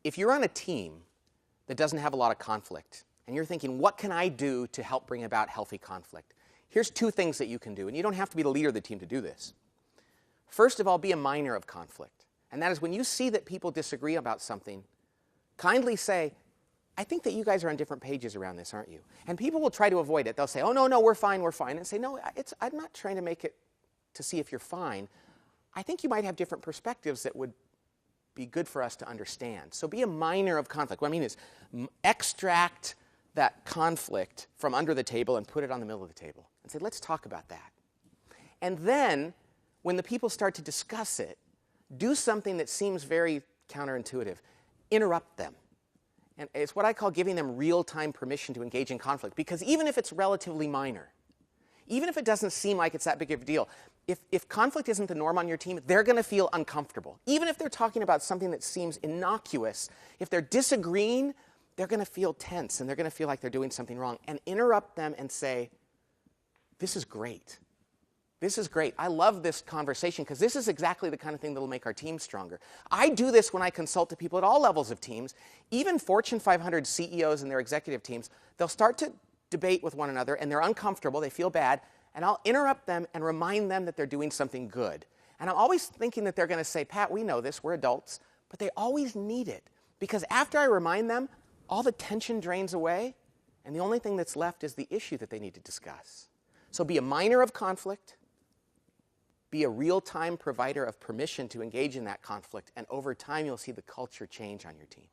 if you're on a team that doesn't have a lot of conflict, and you're thinking, what can I do to help bring about healthy conflict? Here's two things that you can do, and you don't have to be the leader of the team to do this. First of all, be a miner of conflict. And that is when you see that people disagree about something, kindly say, I think that you guys are on different pages around this, aren't you? And people will try to avoid it. They'll say, oh, no, we're fine. And say, no, I'm not trying to make it to see if you're fine. I think you might have different perspectives that would be good for us to understand. So be a miner of conflict. What I mean is extract that conflict from under the table and put it on the middle of the table and say, let's talk about that. And then when the people start to discuss it, do something that seems very counterintuitive. Interrupt them. And it's what I call giving them real-time permission to engage in conflict. Because even if it's relatively minor, even if it doesn't seem like it's that big of a deal, if conflict isn't the norm on your team, they're going to feel uncomfortable. Even if they're talking about something that seems innocuous, if they're disagreeing, they're going to feel tense and they're going to feel like they're doing something wrong. And interrupt them and say, this is great. This is great. I love this conversation because this is exactly the kind of thing that will make our team stronger. I do this when I consult to people at all levels of teams. Even Fortune 500 CEOs and their executive teams, they'll start to debate with one another and they're uncomfortable, they feel bad, and I'll interrupt them and remind them that they're doing something good. And I'm always thinking that they're going to say, Pat, we know this, we're adults, but they always need it. Because after I remind them, all the tension drains away, and the only thing that's left is the issue that they need to discuss. So be a miner of conflict. Be a real-time provider of permission to engage in that conflict, and over time you'll see the culture change on your team.